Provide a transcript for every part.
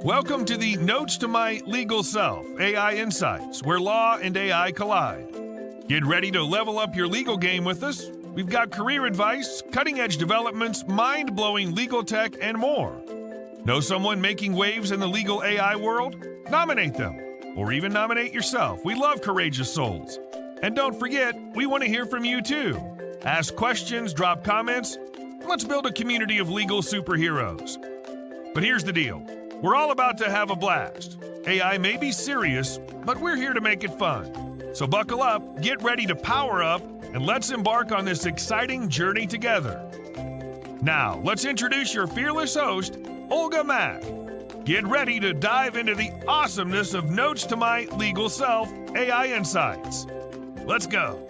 Welcome to the Notes to My Legal Self AI Insights, where law and AI collide. Get ready to level up your legal game with us. We've got career advice, cutting edge developments, mind blowing legal tech, and more. Know someone making waves in the legal AI world? Nominate them, or even nominate yourself. We love courageous souls. And don't forget, we want to hear from you too. Ask questions, drop comments. Let's build a community of legal superheroes. But here's the deal. We're all about to have a blast. AI may be serious, but we're here to make it fun. So buckle up, get ready to power up, and let's embark on this exciting journey together. Now, let's introduce your fearless host, Olga Mack. Get ready to dive into the awesomeness of Notes to My Legal Self AI Insights. Let's go.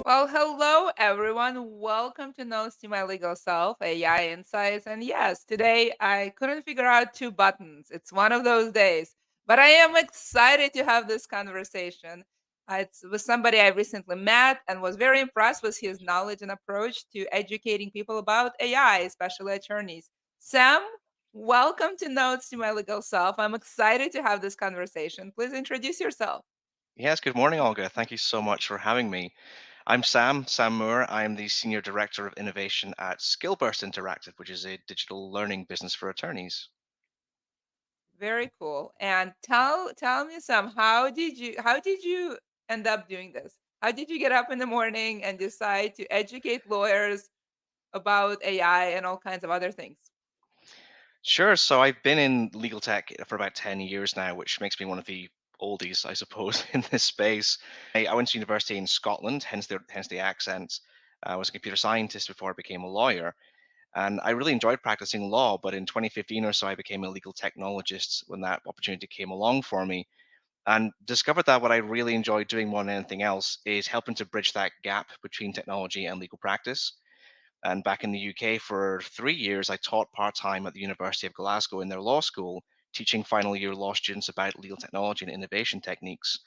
Well, hello everyone. Welcome to Notes to My Legal Self, AI Insights. And yes, today I couldn't figure out two buttons. It's one of those days. But I am excited to have this conversation. It's with somebody I recently met and was very impressed with his knowledge and approach to educating people about AI, especially attorneys. Sam, welcome to Notes to My Legal Self. I'm excited to have this conversation. Please introduce yourself. Yes, good morning, Olga. Thank you so much for having me. I'm Sam Moore. I am the Senior Director of Innovation at Skillburst Interactive, which is a digital learning business for attorneys. Very cool. And tell me some, how did you end up doing this? How did you get up in the morning and decide to educate lawyers about AI and all kinds of other things? Sure. So I've been in legal tech for about 10 years now, which makes me one of the oldies, I suppose, in this space. I went to university in Scotland, hence the accent. I was a computer scientist before I became a lawyer. And I really enjoyed practicing law, but in 2015 or so, I became a legal technologist when that opportunity came along for me and discovered that what I really enjoy doing more than anything else is helping to bridge that gap between technology and legal practice. And back in the UK for 3 years, I taught part time at the University of Glasgow in their law school, teaching final year law students about legal technology and innovation techniques.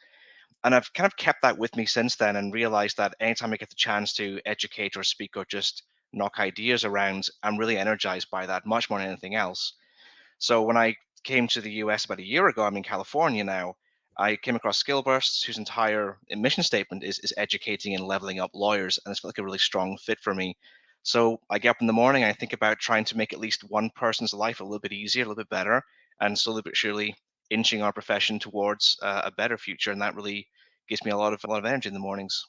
And I've kind of kept that with me since then and realized that anytime I get the chance to educate or speak or just knock ideas around, I'm really energized by that much more than anything else. So when I came to the US about a year ago, I'm in California now. I came across Skillbursts, whose entire mission statement is educating and leveling up lawyers, and it's felt like a really strong fit for me. So I get up in the morning, I think about trying to make at least one person's life a little bit easier, a little bit better, and slowly but surely inching our profession towards a better future. And that really gives me a lot of energy in the mornings.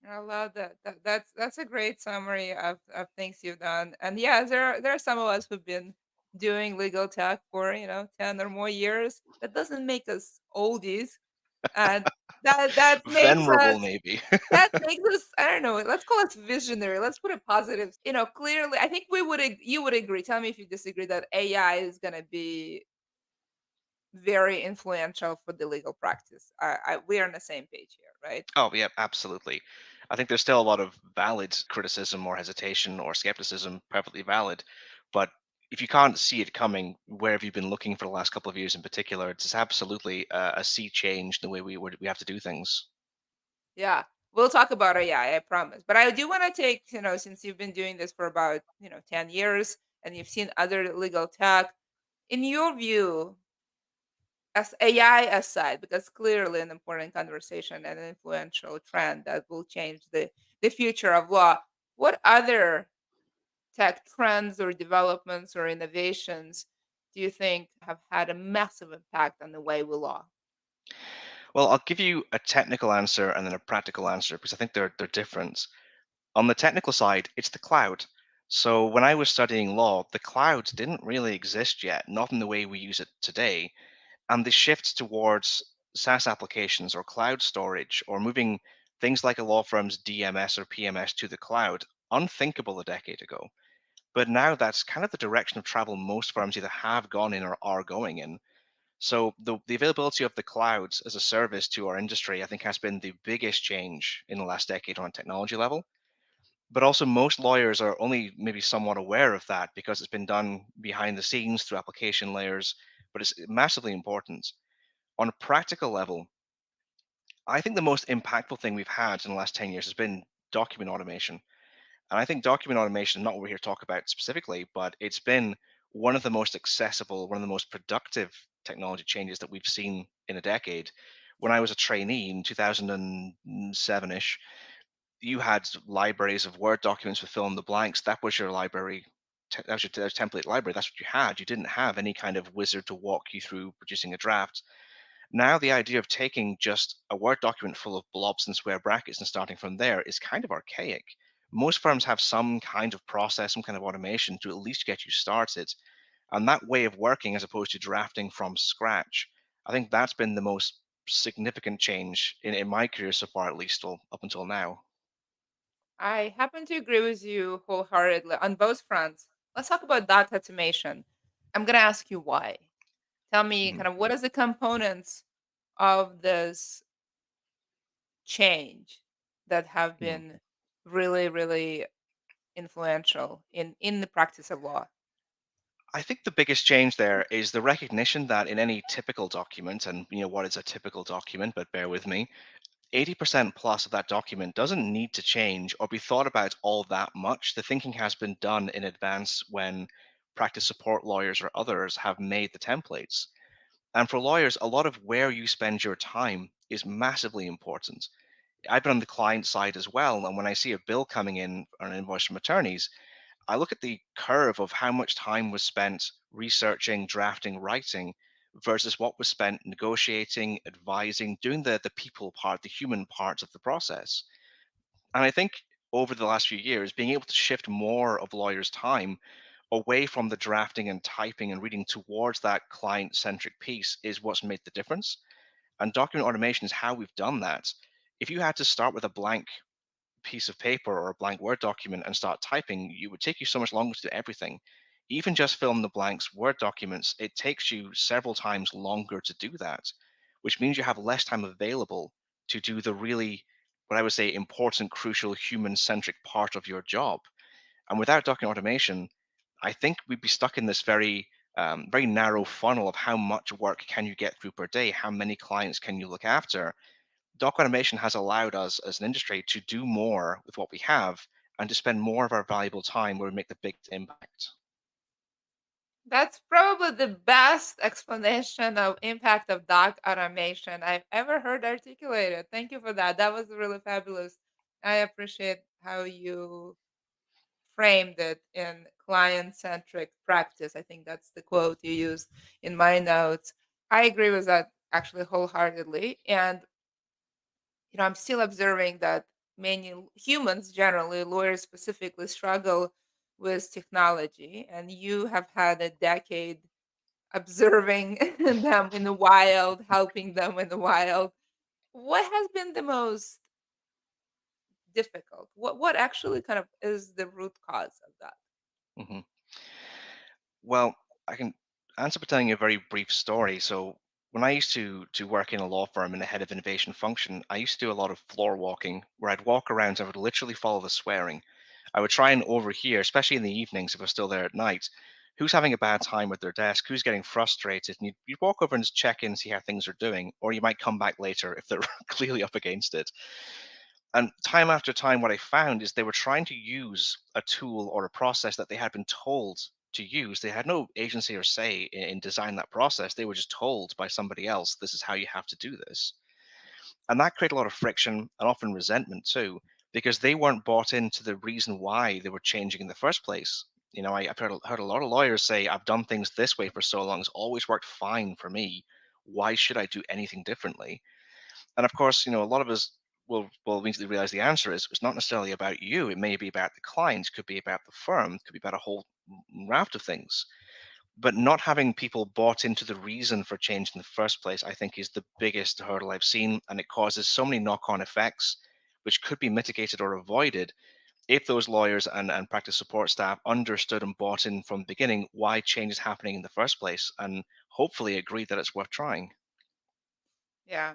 I love that. That's a great summary of things you've done. And yeah, there are some of us who've been doing legal tech for, 10 or more years. That doesn't make us oldies. And that makes Venerable, us maybe. That makes us, I don't know, let's call us visionary. Let's put it positive. Clearly, I think you would agree. Tell me if you disagree that AI is going to be very influential for the legal practice. We're on the same page here, right? Oh, yeah, absolutely. I think there's still a lot of valid criticism or hesitation or skepticism, perfectly valid. But if you can't see it coming, where have you been looking for the last couple of years in particular? It's absolutely a sea change in the way we have to do things. Yeah. We'll talk about AI, I promise. But I do want to take, since you've been doing this for about, 10 years and you've seen other legal tech, in your view, as AI aside, because clearly an important conversation and an influential trend that will change the future of law. What other tech trends or developments or innovations do you think have had a massive impact on the way we law? Well, I'll give you a technical answer and then a practical answer because I think they're different. On the technical side, it's the cloud. So when I was studying law, the cloud didn't really exist yet, not in the way we use it today. And the shift towards SaaS applications or cloud storage or moving things like a law firm's DMS or PMS to the cloud, unthinkable a decade ago. But now that's kind of the direction of travel most firms either have gone in or are going in. So the availability of the clouds as a service to our industry, I think, has been the biggest change in the last decade on a technology level. But also, most lawyers are only maybe somewhat aware of that because it's been done behind the scenes through application layers, but it's massively important. On a practical level, I think the most impactful thing we've had in the last 10 years has been document automation. And I think document automation, not what we're here to talk about specifically, but it's been one of the most accessible, one of the most productive technology changes that we've seen in a decade. When I was a trainee in 2007 ish, you had libraries of Word documents with fill in the blanks. That was your library. That was your template library. That's what you had. You didn't have any kind of wizard to walk you through producing a draft. Now, the idea of taking just a Word document full of blobs and square brackets and starting from there is kind of archaic. Most firms have some kind of process, some kind of automation to at least get you started. And that way of working, as opposed to drafting from scratch, I think that's been the most significant change in my career so far, at least up until now. I happen to agree with you wholeheartedly on both fronts. Let's talk about data automation. I'm going to ask you why. Tell me Mhm, kind of what is the components of this change that have mhm. been really, really influential in the practice of law. I think the biggest change there is the recognition that in any typical document, and what is a typical document, but bear with me, 80% plus of that document doesn't need to change or be thought about all that much. The thinking has been done in advance when practice support lawyers or others have made the templates. And for lawyers, a lot of where you spend your time is massively important. I've been on the client side as well. And when I see a bill coming in or an invoice from attorneys, I look at the curve of how much time was spent researching, drafting, writing versus what was spent negotiating, advising, doing the people part, the human parts of the process. And I think over the last few years, being able to shift more of lawyers' time away from the drafting and typing and reading towards that client centric piece is what's made the difference. And document automation is how we've done that. If you had to start with a blank piece of paper or a blank Word document and start typing, it would take you so much longer to do everything. Even just fill in the blanks Word documents, it takes you several times longer to do that, which means you have less time available to do the really, what I would say, important, crucial, human centric part of your job. And without document automation, I think we'd be stuck in this very narrow funnel of how much work can you get through per day, how many clients can you look after. Doc automation has allowed us as an industry to do more with what we have and to spend more of our valuable time where we make the biggest impact. That's probably the best explanation of impact of doc automation I've ever heard articulated. Thank you for that. That was really fabulous. I appreciate how you framed it in client-centric practice. I think that's the quote you used in my notes. I agree with that actually wholeheartedly. And I'm still observing that many humans, generally, lawyers specifically, struggle with technology. And you have had a decade observing them in the wild, helping them in the wild. What has been the most difficult? What actually kind of is the root cause of that? Mhm. Well, I can answer by telling you a very brief story. So, when I used to work in a law firm in the head of innovation function, I used to do a lot of floor walking where I'd walk around and I would literally follow the swearing. I would try and overhear, especially in the evenings if I was still there at night, who's having a bad time with their desk, who's getting frustrated, and you'd walk over and just check in, see how things are doing, or you might come back later if they're clearly up against it. And time after time, what I found is they were trying to use a tool or a process that they had been told to use. They had no agency or say in designing that process. They were just told by somebody else, this is how you have to do this. And that created a lot of friction and often resentment too, because they weren't bought into the reason why they were changing in the first place. I've heard a lot of lawyers say, I've done things this way for so long, it's always worked fine for me. Why should I do anything differently? And of course, a lot of us will immediately realize the answer is it's not necessarily about you. It may be about the client, could be about the firm, could be about a whole raft of things. But not having people bought into the reason for change in the first place, I think, is the biggest hurdle I've seen. And it causes so many knock on effects, which could be mitigated or avoided if those lawyers and practice support staff understood and bought in from the beginning why change is happening in the first place and hopefully agreed that it's worth trying. Yeah.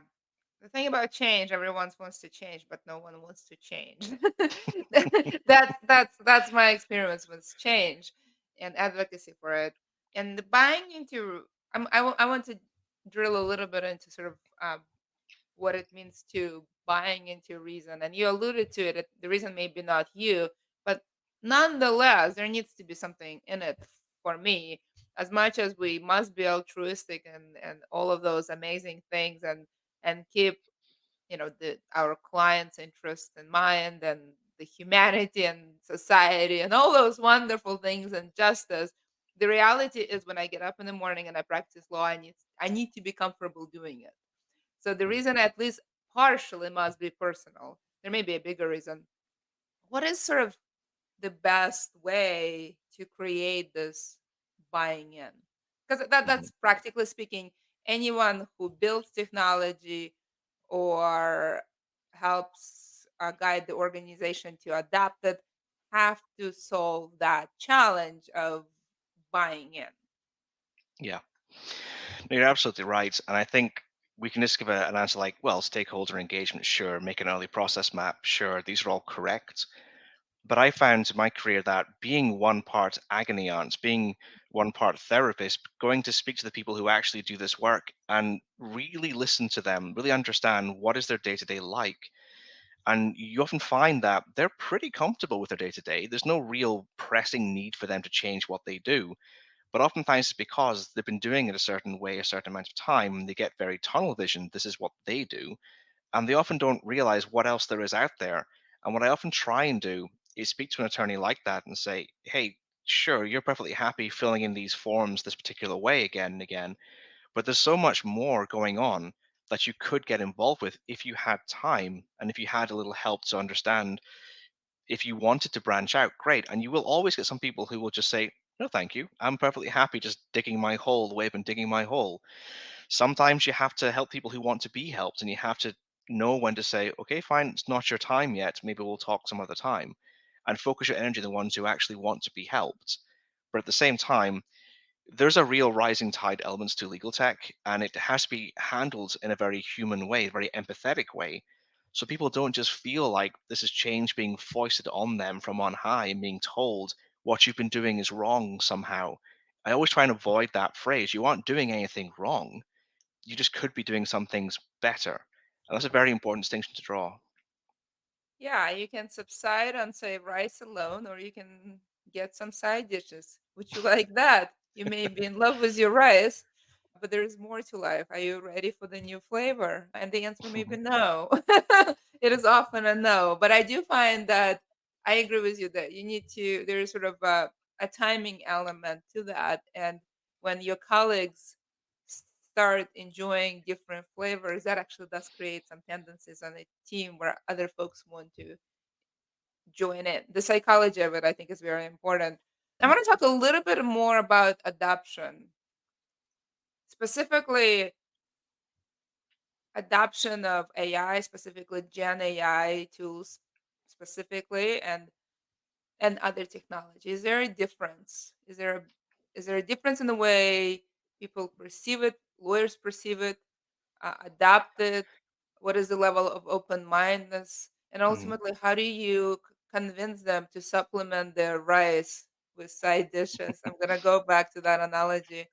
The thing about change, everyone wants to change, but no one wants to change. That's my experience with change and advocacy for it. And the buying into, I want to drill a little bit into sort of what it means to buying into reason. And you alluded to it. The reason may be not you, but nonetheless, there needs to be something in it for me. as much as we must be altruistic and all of those amazing things, and keep, the our clients' interest in mind, and the humanity and society and all those wonderful things and justice, the reality is when I get up in the morning and I practice law, I need to be comfortable doing it. So the reason, at least partially, must be personal. There may be a bigger reason. What is sort of the best way to create this buying in? Because Mhm. that's, practically speaking, anyone who builds technology or helps guide the organization to adapt it have to solve that challenge of buying in. Yeah. No, you're absolutely right. And I think we can just give an answer like, well, stakeholder engagement, sure, make an early process map, sure, these are all correct. But I found in my career that being one part agony aunt, being one part therapist, going to speak to the people who actually do this work and really listen to them, really understand what is their day to day like. And you often find that they're pretty comfortable with their day to day. There's no real pressing need for them to change what they do. But oftentimes it's because they've been doing it a certain way a certain amount of time, and they get very tunnel vision. This is what they do, and they often don't realize what else there is out there. And what I often try and do is speak to an attorney like that and say, hey, sure, you're perfectly happy filling in these forms this particular way again and again, but there's so much more going on that you could get involved with if you had time and if you had a little help to understand. If you wanted to branch out, great. And you will always get some people who will just say, no, thank you. I'm perfectly happy just digging my hole the way I've been digging my hole. Sometimes you have to help people who want to be helped, and you have to know when to say, okay, fine, it's not your time yet. Maybe we'll talk some other time, and focus your energy on the ones who actually want to be helped. But at the same time, there's a real rising tide elements to legal tech, and it has to be handled in a very human way, a very empathetic way. So people don't just feel like this is change being foisted on them from on high and being told what you've been doing is wrong somehow. I always try and avoid that phrase. You aren't doing anything wrong. You just could be doing some things better. And that's a very important distinction to draw. Yeah, you can subside on, say, rice alone, or you can get some side dishes. Would you like that? You may be in love with your rice, but there is more to life. Are you ready for the new flavor? And the answer may be no. It is often a no. But I do find that I agree with you that you need to, there is sort of a timing element to that. And when your colleagues start enjoying different flavors, that actually does create some tendencies on a team where other folks want to join in. The psychology of it, I think, is very important. I Mhm. want to talk a little bit more about adoption, specifically adoption of AI, specifically Gen AI tools, specifically, and other technology. Is there a difference? Is there a difference in the way people perceive it, lawyers perceive it, adapt it? What is the level of open mindedness? And Mhm. ultimately, how do you convince them to supplement their rice with side dishes? I'm going to go back to that analogy.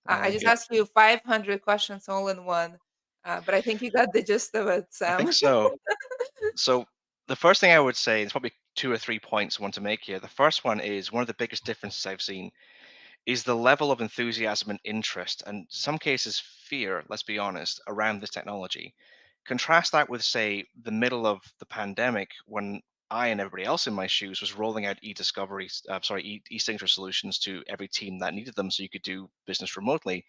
I I like just it. asked you 500 questions all in one, but I think you got the gist of it, I Sam. think so. So the first thing I would say is probably 2 or 3 points I want to make here. The first one is one of the biggest differences I've seen is the level of enthusiasm and interest, and in some cases fear, let's be honest, around this technology. Contrast that with, say, the middle of the pandemic when I and everybody else in my shoes was rolling out e-signature solutions to every team that needed them so you could do business remotely.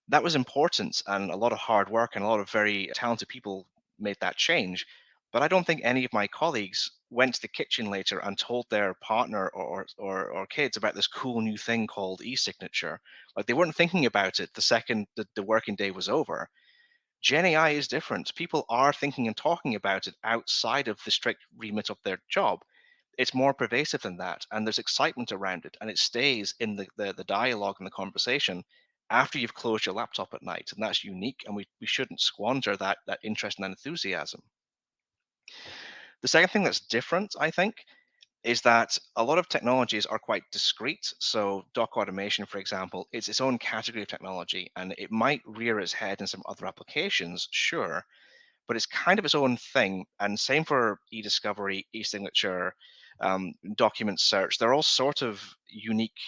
That was important, and a lot of hard work and a lot of very talented people made that change. But I don't think any of my colleagues went to the kitchen later and told their partner or kids about this cool new thing called e-signature. Like they weren't thinking about it the second the working day was over. Gen AI is different. People are thinking and talking about it outside of the strict remit of their job. It's more pervasive than that, and there's excitement around it, and it stays in the dialogue and the conversation after you've closed your laptop at night, and that's unique, and we shouldn't squander that interest and that enthusiasm. The second thing that's different, I think, is that a lot of technologies are quite discrete. So dock automation, for example, it's its own category of technology, and it might rear its head in some other applications, sure, but it's kind of its own thing. And same for e-discovery, e-signature, document search. They're all sort of unique.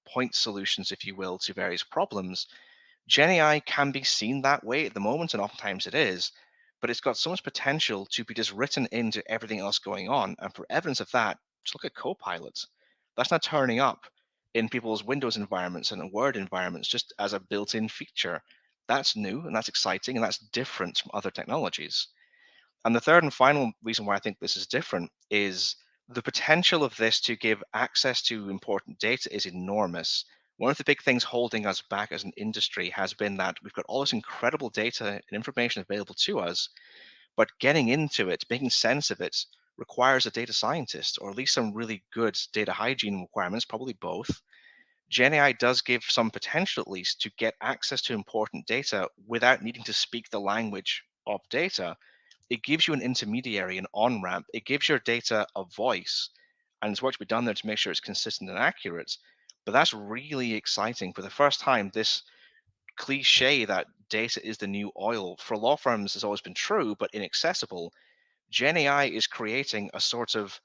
point solutions, if you will, to various problems. Gen AI can be seen that way at the moment, and oftentimes it is, but it's got so much potential to be just written into everything else going on. And for evidence of that, just look at Copilot. That's now turning up in people's Windows environments and Word environments just as a built in feature. That's new and that's exciting and that's different from other technologies. And the third and final reason why I think this is different is the potential of this to give access to important data is enormous. One of the big things holding us back as an industry has been that we've got all this incredible data and information available to us, but getting into it, making sense of it, requires a data scientist or at least some really good data hygiene requirements, probably both. Gen AI does give some potential, at least, to get access to important data without needing to speak the language of data. It gives you an intermediary, an on ramp. It gives your data a voice, and there's work to be done there to make sure it's consistent and accurate. But that's really exciting. For the first time, this cliche that data is the new oil for law firms has always been true, but inaccessible. Gen AI is creating a sort of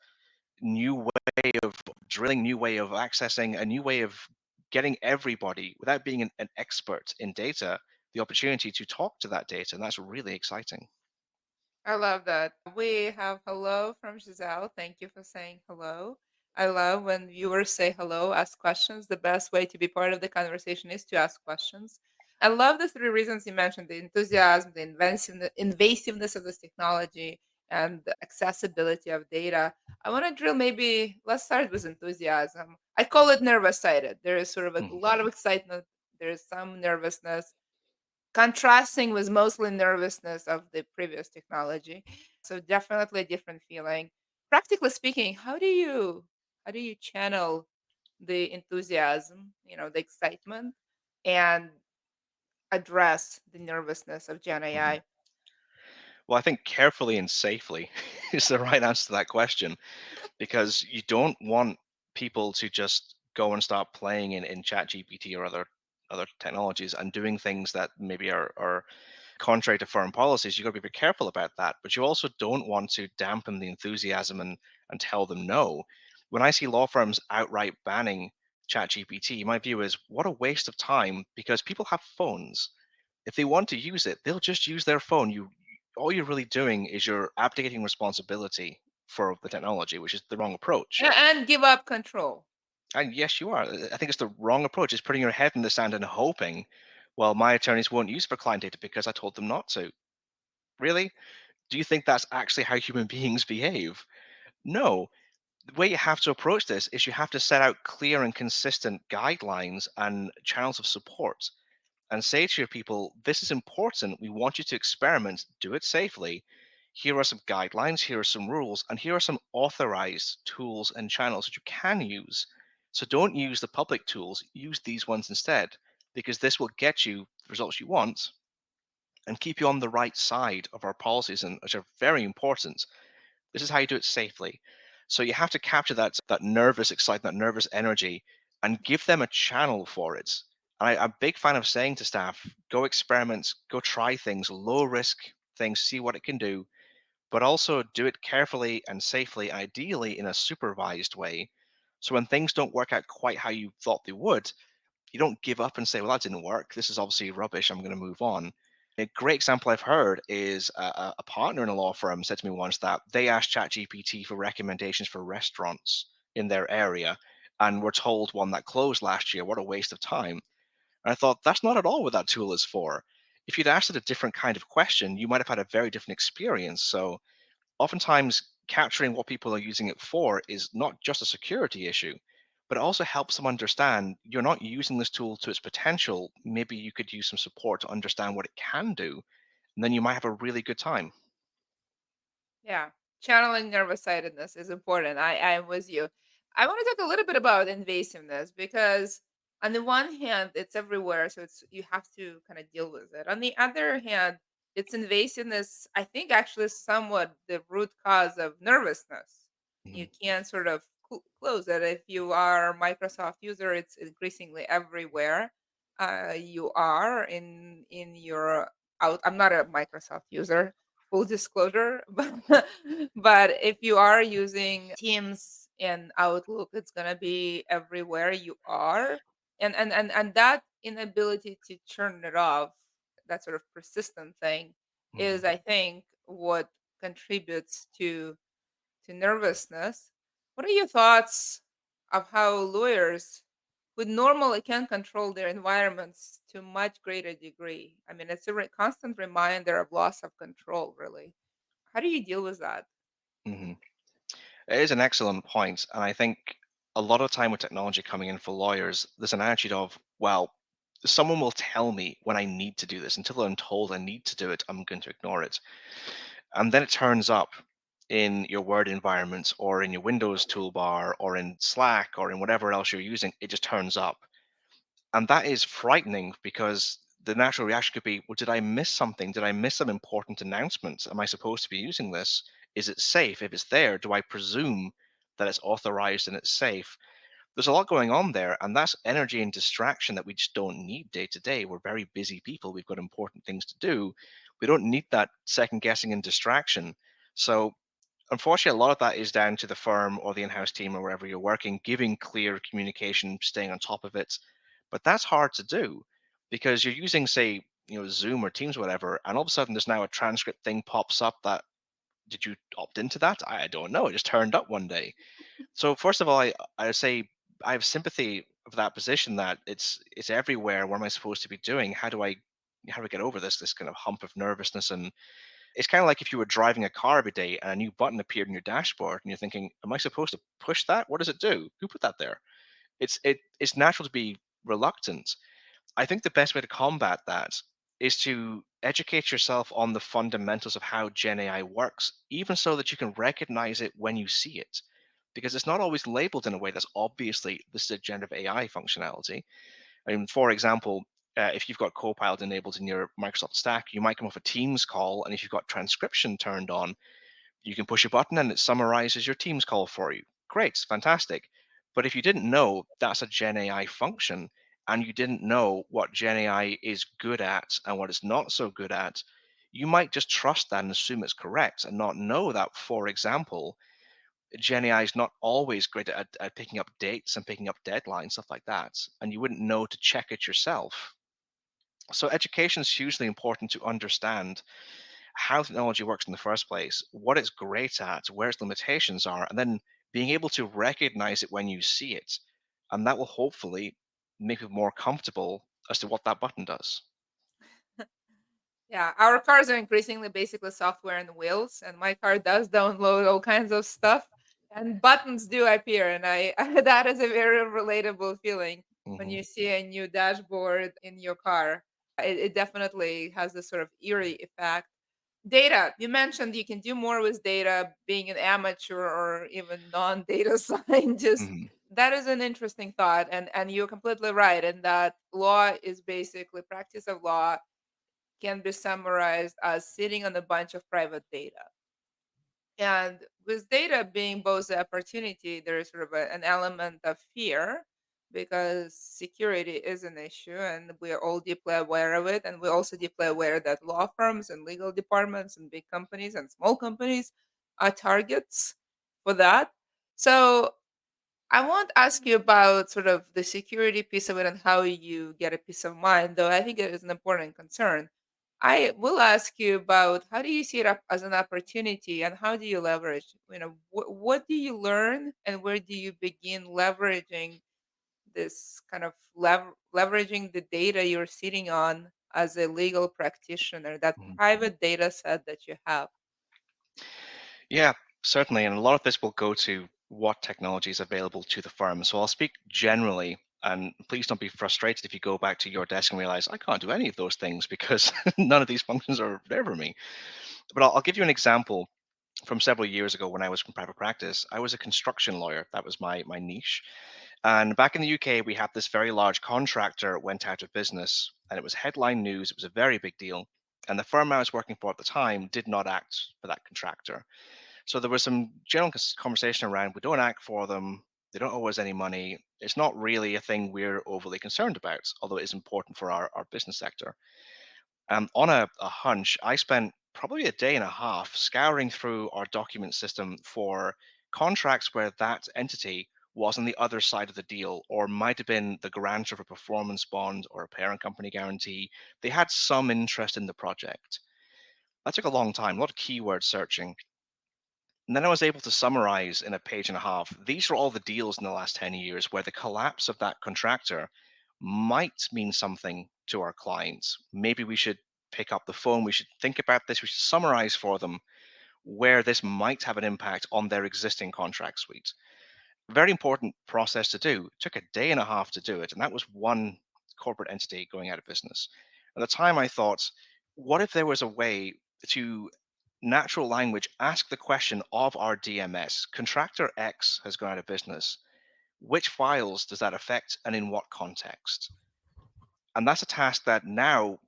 new way of drilling, new way of accessing, a new way of getting everybody, without being an expert in data, the opportunity to talk to that data. And that's really exciting. I love that. We have hello from Giselle. Thank you for saying hello. I love when viewers say hello, ask questions. The best way to be part of the conversation is to ask questions. I love the three reasons you mentioned: the enthusiasm, the invasiveness of this technology, and the accessibility of data. I want to drill maybe, let's start with enthusiasm. I call it nervous sided. There is sort of a Mhm. lot of excitement, there is some nervousness, contrasting with mostly nervousness of the previous technology. So definitely a different feeling. Practically speaking, how do you channel the enthusiasm, the excitement, and address the nervousness of Gen Mhm. AI? Well, I think carefully and safely is the right answer to that question, because you don't want people to just go and start playing in chat gpt or other technologies and doing things that maybe are contrary to foreign policies. You got to be very careful about that, but you also don't want to dampen the enthusiasm and tell them no. When I see law firms outright banning chat gpt, my view is what a waste of time, because people have phones. If they want to use it, they'll just use their phone. All you're really doing is you're abdicating responsibility for the technology, which is the wrong approach. And give up control. And yes, you are. I think it's the wrong approach. It's putting your head in the sand and hoping, well, my attorneys won't use it for client data because I told them not to. Really? Do you think that's actually how human beings behave? No. The way you have to approach this is you have to set out clear and consistent guidelines and channels of support and say to your people, this is important. We want you to experiment, do it safely. Here are some guidelines, here are some rules, and here are some authorized tools and channels that you can use. So don't use the public tools, use these ones instead, because this will get you the results you want and keep you on the right side of our policies, and which are very important. This is how you do it safely. So you have to capture that nervous excitement, that nervous energy, and give them a channel for it. I'm a big fan of saying to staff, go experiment, go try things, low risk things, see what it can do, but also do it carefully and safely, ideally in a supervised way. So when things don't work out quite how you thought they would, you don't give up and say, well, that didn't work. This is obviously rubbish. I'm going to move on. A great example I've heard is a partner in a law firm said to me once that they asked ChatGPT for recommendations for restaurants in their area and were told one that closed last year. What a waste of time. And I thought, that's not at all what that tool is for. If you'd asked it a different kind of question, you might have had a very different experience. So oftentimes, capturing what people are using it for is not just a security issue, but it also helps them understand you're not using this tool to its potential. Maybe you could use some support to understand what it can do, and then you might have a really good time. Yeah, channeling nervous-sightedness is important. I'm with you. I want to talk a little bit about invasiveness because on the one hand, it's everywhere, so it's you have to kind of deal with it. On the other hand, its invasiveness, I think, actually is somewhat the root cause of nervousness. You Mhm. can't sort of close it. If you are a Microsoft user, it's increasingly everywhere. You are in your out. I'm not a Microsoft user, full disclosure, but if you are using Teams and Outlook, it's gonna be everywhere you are. And that inability to turn it off, that sort of persistent thing, is, Mhm. I think, what contributes to nervousness. What are your thoughts of how lawyers who normally can control their environments to much greater degree? I mean, it's a constant reminder of loss of control, really. How do you deal with that? Mhm. It is an excellent point, and I think a lot of time with technology coming in for lawyers, there's an attitude of, well, someone will tell me when I need to do this. Until I'm told I need to do it, I'm going to ignore it. And then it turns up in your Word environment or in your Windows toolbar or in Slack or in whatever else you're using. It just turns up. And that is frightening because the natural reaction could be, well, did I miss something? Did I miss some important announcement? Am I supposed to be using this? Is it safe? If it's there, do I presume that it's authorized and it's safe? There's a lot going on there, and that's energy and distraction that we just don't need day to day. We're very busy people. We've got important things to do. We don't need that second guessing and distraction. So unfortunately, a lot of that is down to the firm or the in-house team or wherever you're working, giving clear communication, staying on top of it. But that's hard to do because you're using, say, Zoom or Teams, or whatever, and all of a sudden there's now a transcript thing pops up that did you opt into that? I don't know. It just turned up one day. So first of all, I say I have sympathy for that position that it's everywhere. What am I supposed to be doing? How do I get over this kind of hump of nervousness? And it's kind of like if you were driving a car every day and a new button appeared in your dashboard and you're thinking, am I supposed to push that? What does it do? Who put that there? It's natural to be reluctant. I think the best way to combat that is to educate yourself on the fundamentals of how Gen AI works, even so that you can recognize it when you see it. Because it's not always labeled in a way that's obviously this is a generative AI functionality. I mean, for example, if you've got Copilot enabled in your Microsoft stack, you might come off a Teams call, and if you've got transcription turned on, you can push a button and it summarizes your Teams call for you. Great, fantastic. But if you didn't know that's a Gen AI function, and you didn't know what Gen AI is good at and what it's not so good at, you might just trust that and assume it's correct and not know that, for example, Gen AI is not always great at picking up dates and picking up deadlines, stuff like that. And you wouldn't know to check it yourself. So education is hugely important to understand how technology works in the first place, what it's great at, where its limitations are, and then being able to recognize it when you see it. And that will hopefully make it more comfortable as to what that button does. Yeah, our cars are increasingly basically software and wheels, and my car does download all kinds of stuff, and buttons do appear, and I that is a very relatable feeling when Hmm. you see a new dashboard in your car. It definitely has this sort of eerie effect. Data, you mentioned you can do more with data, being an amateur or even non-data scientist. Hmm. That is an interesting thought, and you're completely right in that law is basically practice of law can be summarized as sitting on a bunch of private data. And with data being both the opportunity, there is sort of an element of fear because security is an issue and we're all deeply aware of it. And we're also deeply aware that law firms and legal departments and big companies and small companies are targets for that. So I won't ask you about sort of the security piece of it and how you get a peace of mind, though I think it is an important concern. I will ask you about how do you see it up as an opportunity and how do you leverage? What do you learn and where do you begin leveraging this kind of leveraging the data you're sitting on as a legal practitioner, that private data set that you have? Yeah, certainly. And a lot of this will go to what technology is available to the firm. So I'll speak generally, and please don't be frustrated if you go back to your desk and realize I can't do any of those things because none of these functions are there for me. But I'll give you an example from several years ago when I was in private practice. I was a construction lawyer. That was my niche. And back in the UK, we had this very large contractor went out of business, and it was headline news. It was a very big deal. And the firm I was working for at the time did not act for that contractor. So there was some general conversation around we don't act for them. They don't owe us any money. It's not really a thing we're overly concerned about, although it is important for our business sector. On a hunch, I spent probably a day and a half scouring through our document system for contracts where that entity was on the other side of the deal, or might have been the grantor of a performance bond or a parent company guarantee. They had some interest in the project. That took a long time, a lot of keyword searching. And then I was able to summarize in a page and a half. These are all the deals in the last 10 years where the collapse of that contractor might mean something to our clients. Maybe we should pick up the phone. We should think about this. We should summarize for them where this might have an impact on their existing contract suite. Very important process to do. It took a day and a half to do it. And that was one corporate entity going out of business. At the time, I thought, what if there was a way to natural language ask the question of our DMS? Contractor X has gone out of business. Which files does that affect and in what context? And that's a task that now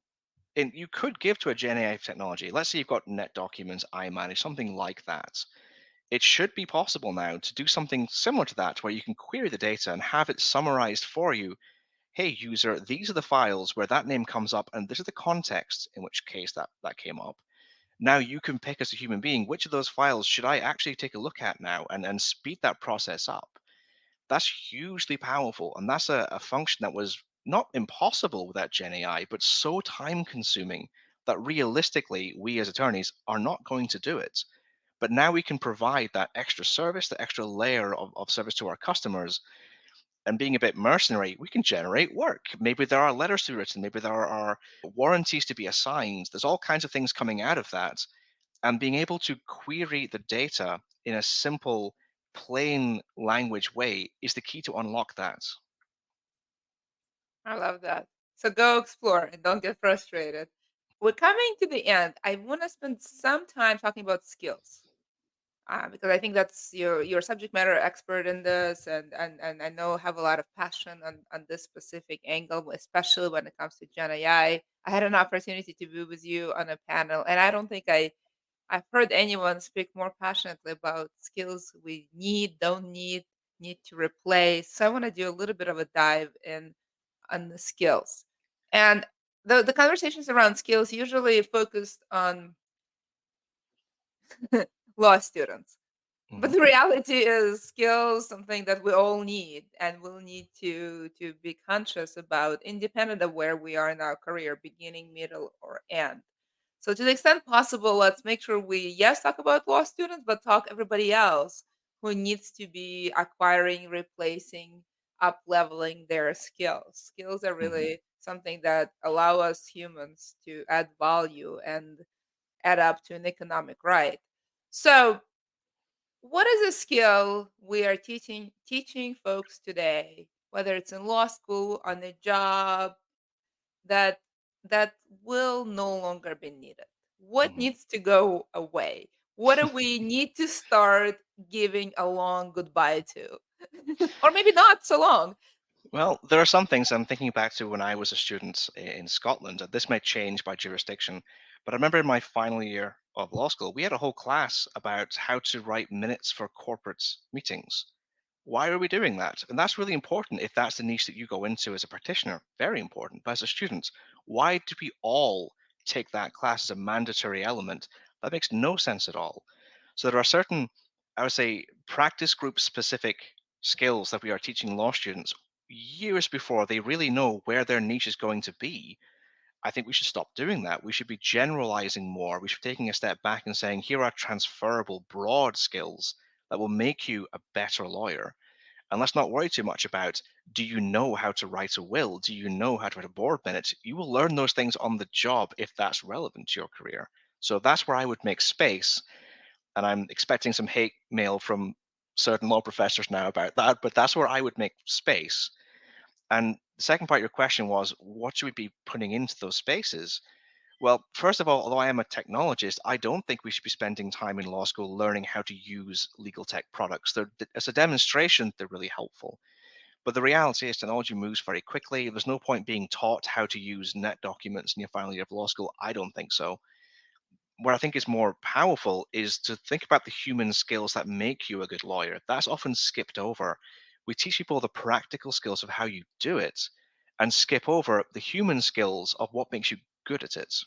you could give to a Gen AI technology. Let's say you've got Net Documents, iManage, something like that. It should be possible now to do something similar to that, where you can query the data and have it summarized for you. Hey, user, these are the files where that name comes up, and this is the context in which case that came up. Now you can pick as a human being which of those files should I actually take a look at now and speed that process up. That's hugely powerful. And that's a function that was not impossible without Gen AI, but so time consuming that realistically, we as attorneys are not going to do it. But now we can provide that extra service, the extra layer of service to our customers. And being a bit mercenary, we can generate work. Maybe there are letters to be written, maybe there are warranties to be assigned. There's all kinds of things coming out of that. And being able to query the data in a simple, plain language way is the key to unlock that. I love that. So go explore and don't get frustrated. We're coming to the end. I want to spend some time talking about skills. Because I think that's your subject matter expert in this, and I know have a lot of passion on this specific angle, especially when it comes to Gen AI. I had an opportunity to be with you on a panel, and I don't think I've heard anyone speak more passionately about skills we need, don't need to replace. So I want to do a little bit of a dive in on the skills, and the conversations around skills usually focused on law students. But Mhm, the reality is skills something that we all need and we'll need to be conscious about independent of where we are in our career, beginning, middle, or end. So to the extent possible, let's make sure we yes talk about law students, but talk everybody else who needs to be acquiring, replacing, up leveling their skills. Skills are mhm. really something that allow us humans to add value and add up to an economic right. So what is a skill we are teaching folks today, whether it's in law school, on a job, that that will no longer be needed? What Mhm. needs to go away? What do we need to start giving a long goodbye to? Or maybe not so long. Well, there are some things I'm thinking back to when I was a student in Scotland. And this might change by jurisdiction, but I remember in my final year of law school, we had a whole class about how to write minutes for corporate meetings. Why are we doing that? And that's really important if that's the niche that you go into as a practitioner. Very important. But as a student, why do we all take that class as a mandatory element? That makes no sense at all. So there are certain, I would say, practice group specific skills that we are teaching law students years before they really know where their niche is going to be. I think we should stop doing that. We should be generalizing more. We should be taking a step back and saying, here are transferable, broad skills that will make you a better lawyer. And let's not worry too much about, do you know how to write a will? Do you know how to write a board minute? You will learn those things on the job if that's relevant to your career. So that's where I would make space. And I'm expecting some hate mail from certain law professors now about that, but that's where I would make space. And the second part of your question was, what should we be putting into those spaces? Well, first of all, although I am a technologist, I don't think we should be spending time in law school learning how to use legal tech products. As a demonstration, they're really helpful. But the reality is, technology moves very quickly. There's no point being taught how to use net documents in your final year of law school. I don't think so. What I think is more powerful is to think about the human skills that make you a good lawyer. That's often skipped over. We teach people the practical skills of how you do it and skip over the human skills of what makes you good at it.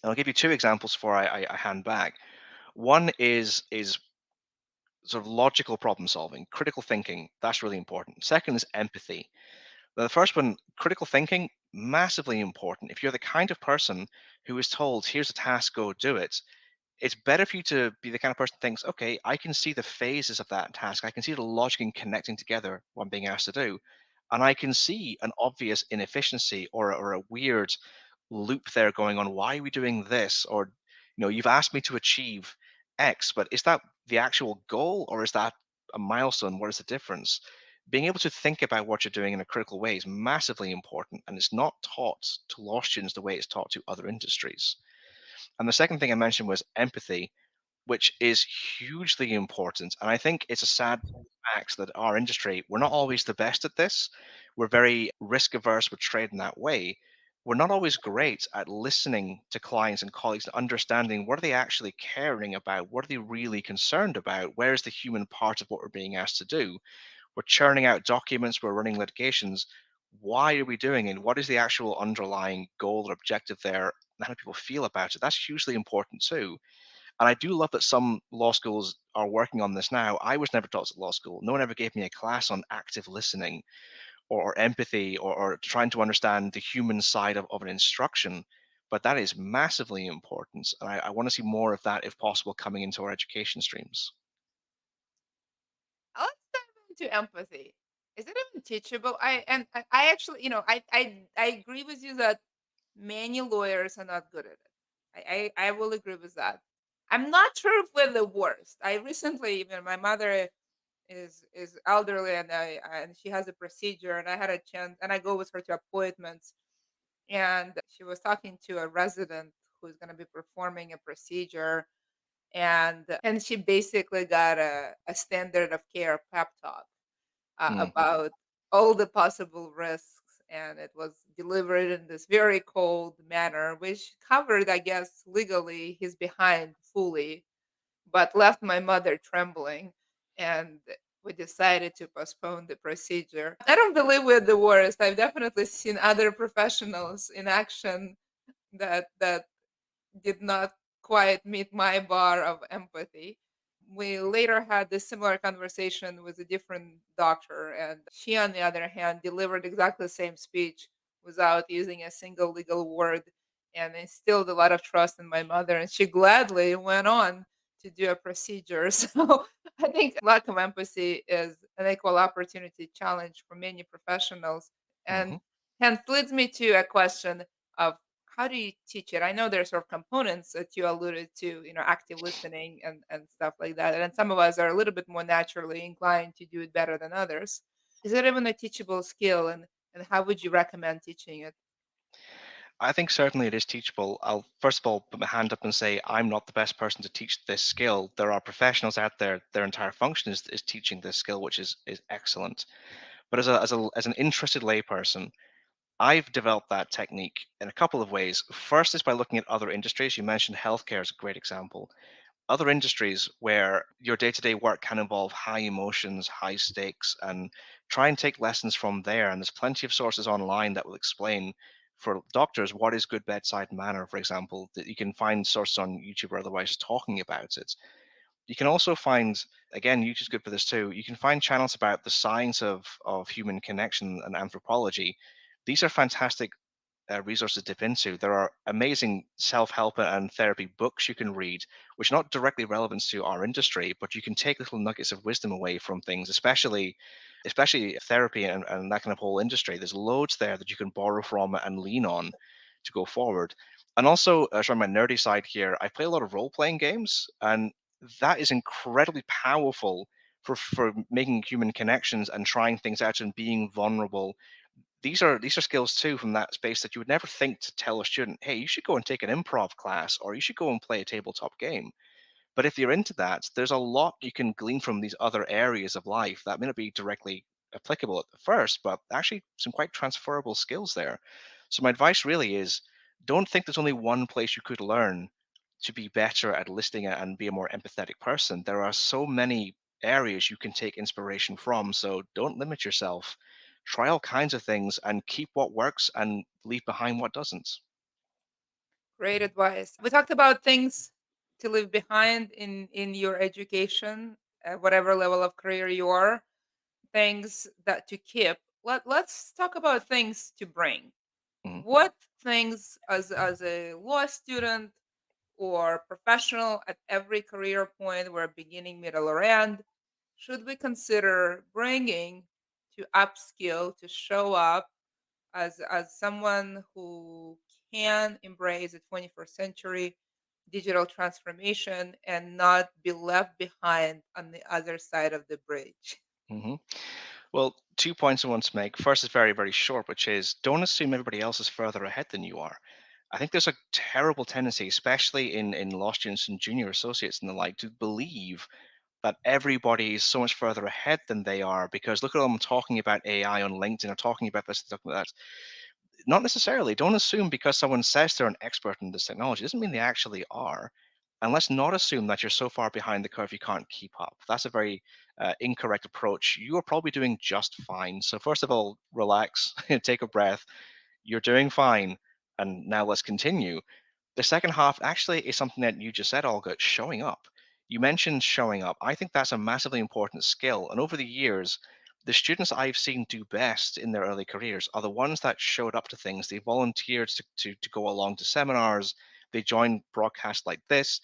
And I'll give you two examples before I hand back. One is sort of logical problem solving, critical thinking. That's really important. Second is empathy. The first one, critical thinking, massively important. If you're the kind of person who is told, here's a task, go do it, it's better for you to be the kind of person who thinks, okay, I can see the phases of that task. I can see the logic in connecting together what I'm being asked to do. And I can see an obvious inefficiency or a weird loop there going on. Why are we doing this? Or, you've asked me to achieve X, but is that the actual goal or is that a milestone? What is the difference? Being able to think about what you're doing in a critical way is massively important. And it's not taught to law students the way it's taught to other industries. And the second thing I mentioned was empathy, which is hugely important. And I think it's a sad fact that our industry, we're not always the best at this. We're very risk averse with trade in that way. We're not always great at listening to clients and colleagues and understanding what are they actually caring about? What are they really concerned about? Where's the human part of what we're being asked to do? We're churning out documents, we're running litigations. Why are we doing it? What is the actual underlying goal or objective there? And how do people feel about it? That's hugely important too. And I do love that some law schools are working on this now. I was never taught at law school. No one ever gave me a class on active listening or empathy or trying to understand the human side of an instruction. But that is massively important. And I want to see more of that, if possible, coming into our education streams. Let's dive into empathy. Is it even teachable? I actually, I agree with you that many lawyers are not good at it. I will agree with that. I'm not sure if we're the worst. I recently, even my mother is elderly, and she has a procedure, and I had a chance, and I go with her to appointments, and she was talking to a resident who's going to be performing a procedure, and she basically got a standard of care pep talk Mm, about all the possible risks, and it was delivered in this very cold manner, which covered, I guess, legally his behind fully, but left my mother trembling, and we decided to postpone the procedure. I don't believe we're the worst. I've definitely seen other professionals in action that did not quite meet my bar of empathy. We later had this similar conversation with a different doctor, and she, on the other hand, delivered exactly the same speech without using a single legal word, and instilled a lot of trust in my mother. And she gladly went on to do a procedure. So I think lack of empathy is an equal opportunity challenge for many professionals. mhm. And hence leads me to a question of how do you teach it? I know there's sort of components that you alluded to, active listening and stuff like that. And some of us are a little bit more naturally inclined to do it better than others. Is it even a teachable skill, and how would you recommend teaching it? I think certainly it is teachable. I'll first of all put my hand up and say I'm not the best person to teach this skill. There are professionals out there; their entire function is teaching this skill, which is excellent. But as an interested layperson, I've developed that technique in a couple of ways. First is by looking at other industries. You mentioned healthcare as a great example. Other industries where your day-to-day work can involve high emotions, high stakes, and try and take lessons from there. And there's plenty of sources online that will explain for doctors what is good bedside manner, for example, that you can find sources on YouTube or otherwise talking about it. You can also find, again, YouTube's good for this too. You can find channels about the science of human connection and anthropology. These are fantastic resources to dip into. There are amazing self-help and therapy books you can read, which are not directly relevant to our industry, but you can take little nuggets of wisdom away from things, especially therapy and that kind of whole industry. There's loads there that you can borrow from and lean on to go forward. And also, showing my nerdy side here, I play a lot of role-playing games, and that is incredibly powerful for making human connections and trying things out and being vulnerable. These are skills too from that space that you would never think to tell a student, hey, you should go and take an improv class or you should go and play a tabletop game. But if you're into that, there's a lot you can glean from these other areas of life that may not be directly applicable at the first, but actually some quite transferable skills there. So my advice really is don't think there's only one place you could learn to be better at listening and be a more empathetic person. There are so many areas you can take inspiration from. So don't limit yourself. Try all kinds of things and keep what works and leave behind what doesn't. Great advice. We talked about things to leave behind in your education. at whatever level of career you are, things that to keep. Let's talk about things to bring. Mhm. What things as a law student or professional at every career point, where beginning, middle, or end, should we consider bringing to upskill to show up as someone who can embrace the 21st century digital transformation and not be left behind on the other side of the bridge? Mhm. Well, 2 points I want to make. First is very, very short, which is don't assume everybody else is further ahead than you are. I think there's a terrible tendency, especially in law students and junior associates and the like, to believe that everybody is so much further ahead than they are because look at them talking about AI on LinkedIn or talking about this, talking about that. Not necessarily. Don't assume because someone says they're an expert in this technology doesn't mean they actually are. And let's not assume that you're so far behind the curve you can't keep up. That's a very incorrect approach. You are probably doing just fine. So first of all, relax, take a breath. You're doing fine, and now let's continue. The second half actually is something that you just said, Olga, showing up. You mentioned showing up. I think that's a massively important skill. And over the years, the students I've seen do best in their early careers are the ones that showed up to things. They volunteered to go along to seminars. They joined broadcasts like this.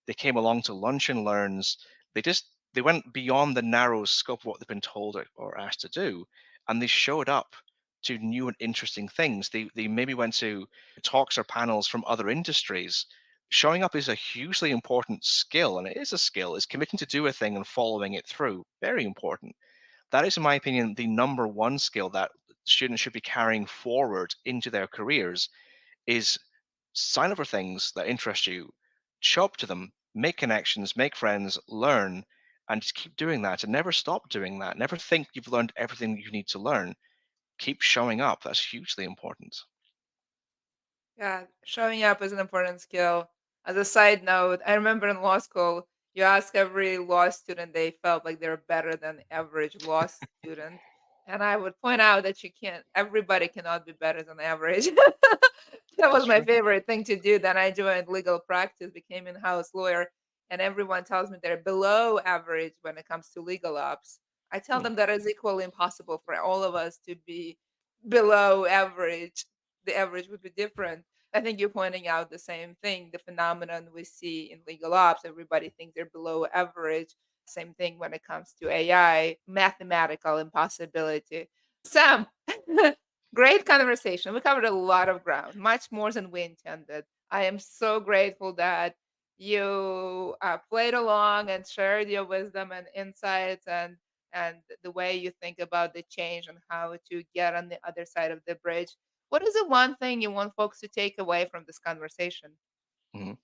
They came along to lunch and learns. They went beyond the narrow scope of what they've been told or asked to do. And they showed up to new and interesting things. They maybe went to talks or panels from other industries. Showing up is a hugely important skill, and it is a skill, is committing to do a thing and following it through. Very important. That is, in my opinion, the number one skill that students should be carrying forward into their careers is sign up for things that interest you, show up to them, make connections, make friends, learn, and just keep doing that and never stop doing that. Never think you've learned everything you need to learn. Keep showing up. That's hugely important. Yeah, showing up is an important skill. As a side note, I remember in law school, you ask every law student they felt like they're better than average law student. And I would point out that everybody cannot be better than average. That That's was my true. favorite thing to do. Then I joined legal practice, became in-house lawyer, and everyone tells me they're below average when it comes to legal ops. I tell Mm, them that it's equally impossible for all of us to be below average. The average would be different. I think you're pointing out the same thing, the phenomenon we see in legal ops. Everybody thinks they're below average. Same thing when it comes to AI, mathematical impossibility. Sam, great conversation. We covered a lot of ground, much more than we intended. I am so grateful that you played along and shared your wisdom and insights and the way you think about the change and how to get on the other side of the bridge. What is the one thing you want folks to take away from this conversation? mhm.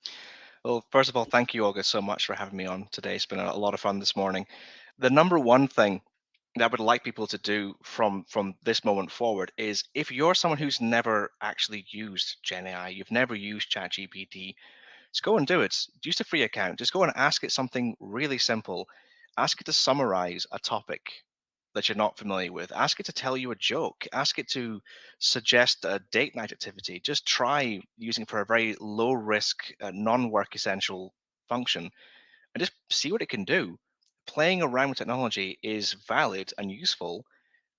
Well, first of all, thank you, Olga, so much for having me on today. It's been a lot of fun this morning. The number one thing that I would like people to do from this moment forward is if you're someone who's never actually used Gen AI, you've never used ChatGPT, just go and do it. Use a free account. Just go and ask it something really simple. Ask it to summarize a topic that you're not familiar with. Ask it to tell you a joke. Ask it to suggest a date night activity. Just try using it for a very low risk, non work essential function and just see what it can do. Playing around with technology is valid and useful.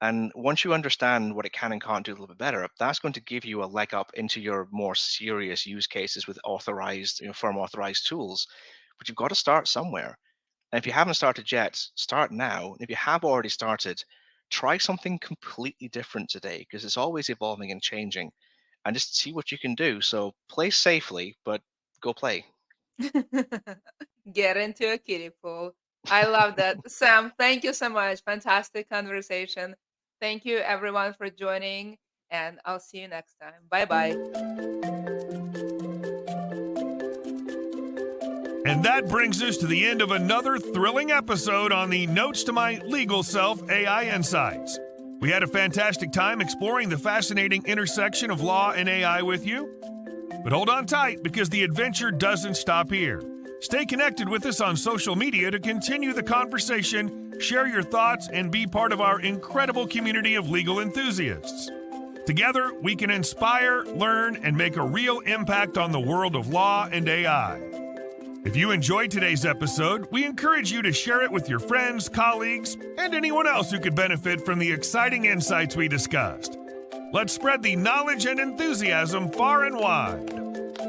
And once you understand what it can and can't do a little bit better, that's going to give you a leg up into your more serious use cases with authorized, firm authorized tools. But you've got to start somewhere. And if you haven't started yet, start now. And if you have already started, try something completely different today because it's always evolving and changing and just see what you can do. So play safely, but go play. Get into a kiddie pool. I love that. Sam, thank you so much. Fantastic conversation. Thank you, everyone, for joining, and I'll see you next time. Bye bye. And that brings us to the end of another thrilling episode on the Notes to My Legal Self AI Insights. We had a fantastic time exploring the fascinating intersection of law and AI with you. But hold on tight because the adventure doesn't stop here. Stay connected with us on social media to continue the conversation, share your thoughts, and be part of our incredible community of legal enthusiasts. Together, we can inspire, learn, and make a real impact on the world of law and AI. If you enjoyed today's episode, we encourage you to share it with your friends, colleagues, and anyone else who could benefit from the exciting insights we discussed. Let's spread the knowledge and enthusiasm far and wide.